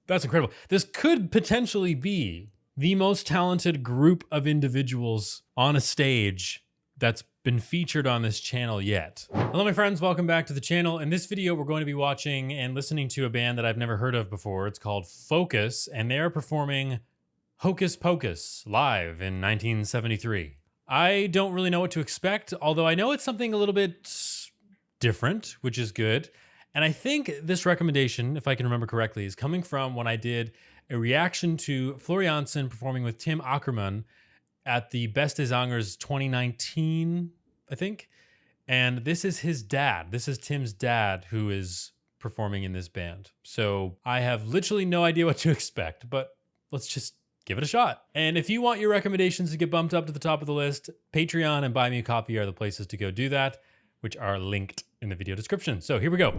That's incredible. This could potentially be the most talented group of individuals on a stage that's been featured on this channel yet. Hello, my friends. Welcome back to the channel. In this video, we're going to be watching and listening to a band that I've never heard of before. It's called Focus, and they're performing Hocus Pocus live in 1973. I don't really know what to expect, although I know it's something a little bit different, which is good. And I think this recommendation, if I can remember correctly, is coming from when I did a reaction to Floriansen performing with Tim Ackermann at the Beste Zangers 2019, I think. And this is his dad. This is Tim's dad who is performing in this band. So I have literally no idea what to expect, but let's just give it a shot. And if you want your recommendations to get bumped up to the top of the list, Patreon and Buy Me a Coffee are the places to go do that, which are linked in the video description. So here we go.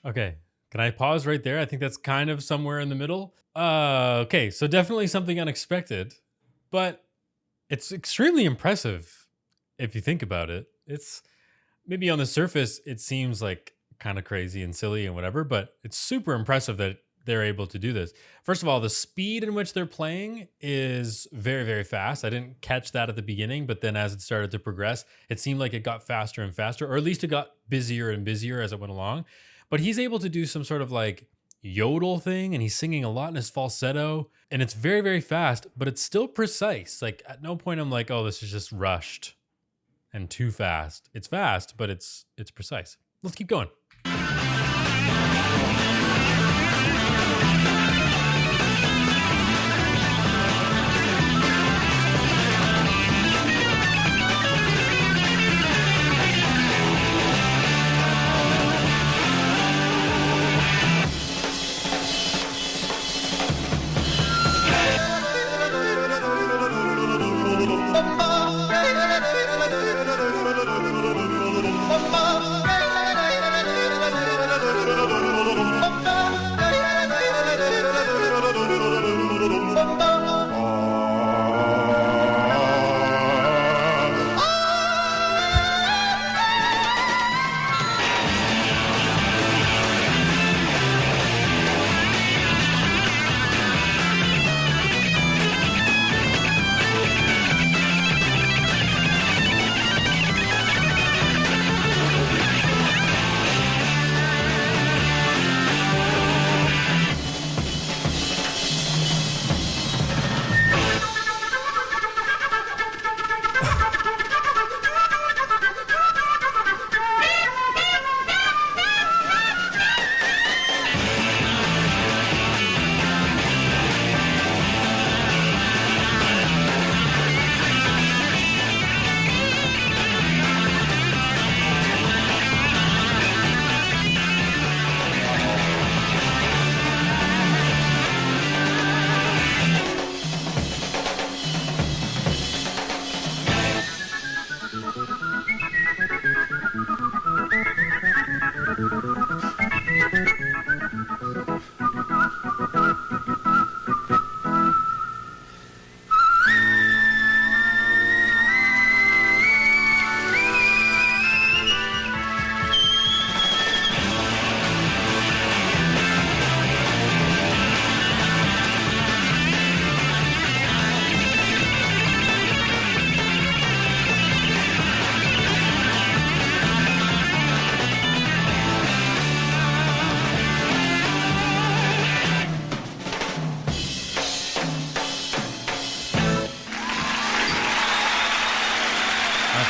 Okay, can I pause right there? I think that's kind of somewhere in the middle. Okay, so definitely something unexpected, but it's extremely impressive if you think about it. It's maybe on the surface, it seems like kind of crazy and silly and whatever, but it's super impressive that they're able to do this. First of all, the speed in which they're playing is very, very fast. I didn't catch that at the beginning, but then as it started to progress, it seemed like it got faster and faster, or at least it got busier and busier as it went along. But he's able to do some sort of like yodel thing, and he's singing a lot in his falsetto, and it's very, very fast, but it's still precise. Like at no point I'm like, oh, this is just rushed and too fast. It's fast, but it's precise. Let's keep going.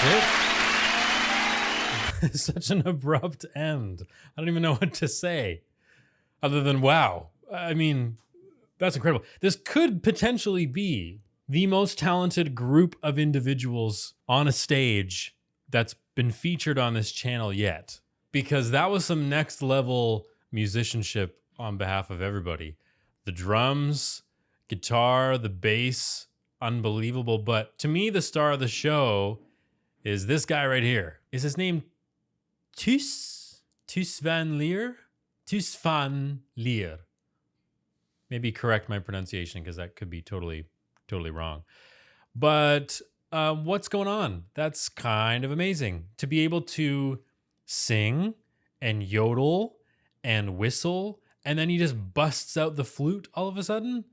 it. Such an abrupt end. I don't even know what to say other than wow. I mean, that's incredible. This could potentially be the most talented group of individuals on a stage that's been featured on this channel yet, because that was some next level musicianship on behalf of everybody. The drums, guitar, the bass, unbelievable. But to me, the star of the show is this guy right here. Is his name Tus Van Leer? Tus Van Leer. Maybe correct my pronunciation because that could be totally wrong. But what's going on? That's kind of amazing to be able to sing and yodel and whistle, and then he just busts out the flute all of a sudden.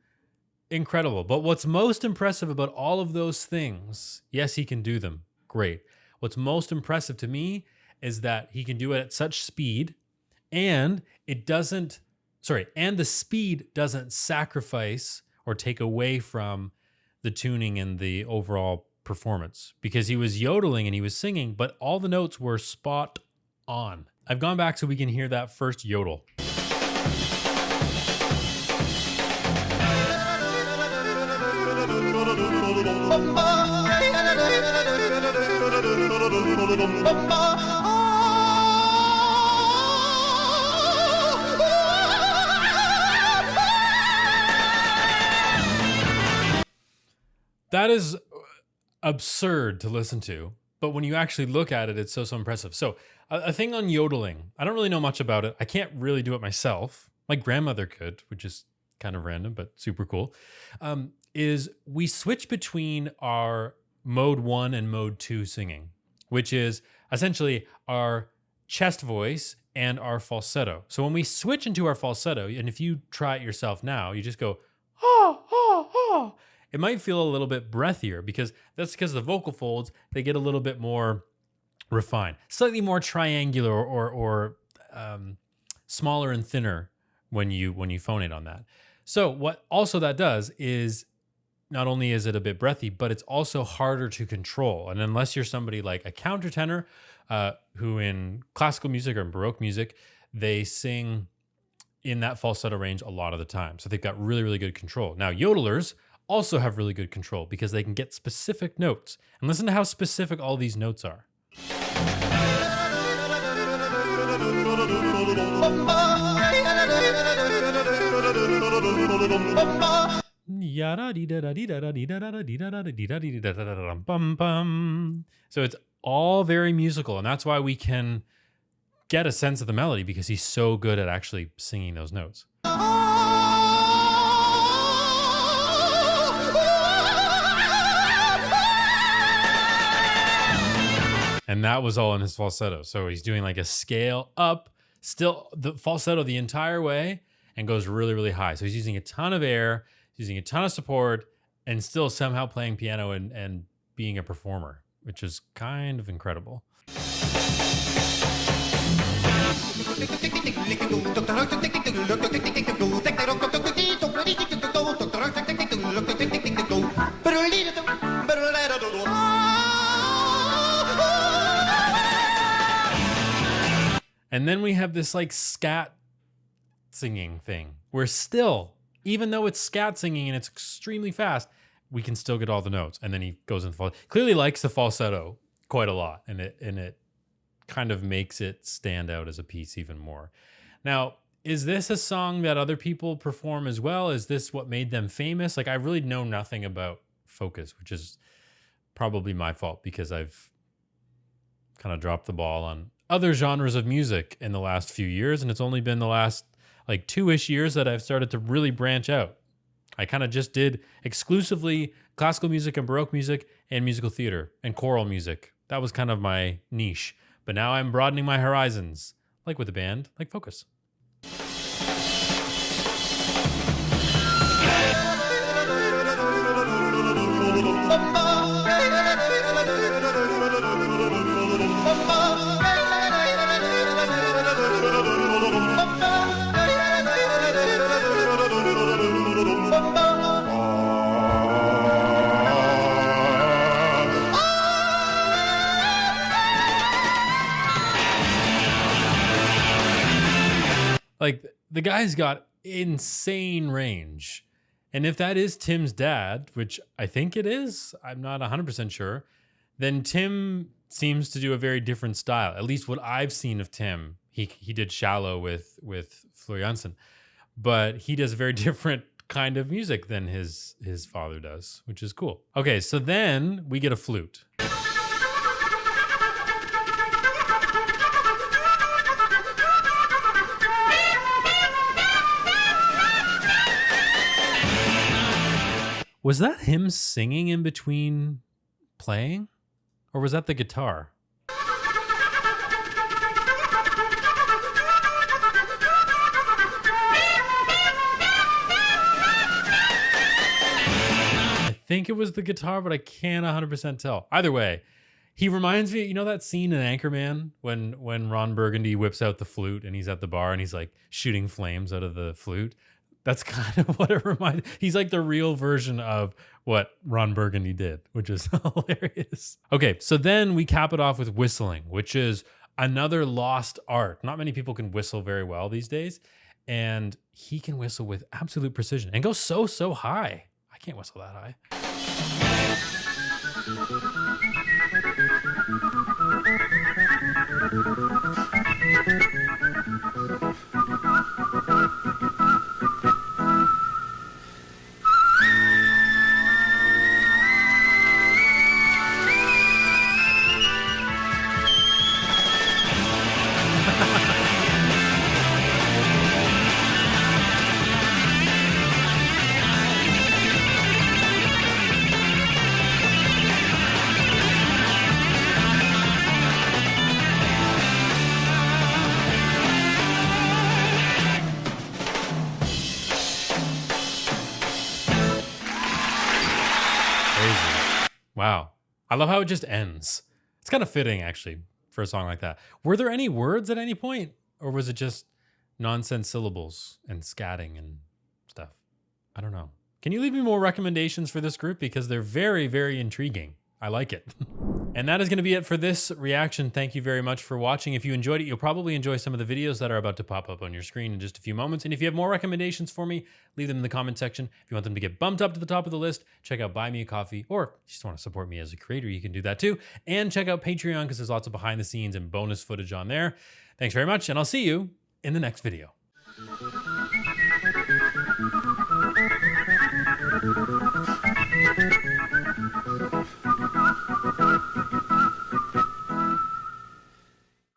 Incredible. But what's most impressive about all of those things, yes, he can do them. Great. What's most impressive to me is that he can do it at such speed, and the speed doesn't sacrifice or take away from the tuning and the overall performance, because he was yodeling and he was singing, but all the notes were spot on. I've gone back so we can hear that first yodel. That is absurd to listen to, but when you actually look at it, it's so impressive. So a thing on yodeling, I don't really know much about it. I can't really do it myself. My grandmother could, which is kind of random, but super cool, is we switch between our mode 1 and mode 2 singing, which is essentially our chest voice and our falsetto. So when we switch into our falsetto, and if you try it yourself now, you just go, ah, ah, ah. It might feel a little bit breathier because the vocal folds, they get a little bit more refined, slightly more triangular or smaller and thinner when you phonate on that. So what also that does is not only is it a bit breathy, but it's also harder to control. And unless you're somebody like a countertenor, who in classical music or in Baroque music, they sing in that falsetto range a lot of the time. So they've got really, really good control. Now, yodelers also have really good control because they can get specific notes. And listen to how specific all these notes are. So it's all very musical, and that's why we can get a sense of the melody, because he's so good at actually singing those notes. And that was all in his falsetto. So he's doing like a scale up, still the falsetto the entire way, and goes really, really high. So he's using a ton of air, he's using a ton of support, and still somehow playing piano and being a performer, which is kind of incredible. And then we have this like scat singing thing where still, even though it's scat singing and it's extremely fast, we can still get all the notes. And then he goes into falsetto. Clearly likes the falsetto quite a lot, and it kind of makes it stand out as a piece even more. Now, is this a song that other people perform as well? Is this what made them famous? Like, I really know nothing about Focus, which is probably my fault because I've kind of dropped the ball on other genres of music in the last few years. And it's only been the last like 2-ish years that I've started to really branch out. I kind of just did exclusively classical music and Baroque music and musical theater and choral music. That was kind of my niche. But now I'm broadening my horizons, like with a band like Focus. Like, the guy's got insane range. And if that is Tim's dad, which I think it is, I'm not 100% sure, then Tim seems to do a very different style. At least what I've seen of Tim. He did Shallow with Fleur Jansen, but he does a very different kind of music than his father does, which is cool. Okay, so then we get a flute. Was that him singing in between playing? Or was that the guitar? I think it was the guitar, but I can't 100% tell. Either way, he reminds me, you know that scene in Anchorman when Ron Burgundy whips out the flute and he's at the bar and he's like shooting flames out of the flute? That's kind of what it reminds. He's like the real version of what Ron Burgundy did, which is hilarious. Okay, so then we cap it off with whistling, which is another lost art. Not many people can whistle very well these days, and he can whistle with absolute precision and go so high. I can't whistle that high. Wow. I love how it just ends. It's kind of fitting, actually, for a song like that. Were there any words at any point? Or was it just nonsense syllables and scatting and stuff? I don't know. Can you leave me more recommendations for this group? Because they're very, very intriguing. I like it. And that is going to be it for this reaction. Thank you very much for watching. If you enjoyed it, you'll probably enjoy some of the videos that are about to pop up on your screen in just a few moments. And if you have more recommendations for me, leave them in the comment section. If you want them to get bumped up to the top of the list, check out Buy Me a Coffee, or if you just want to support me as a creator, you can do that too. And check out Patreon because there's lots of behind the scenes and bonus footage on there. Thanks very much, and I'll see you in the next video.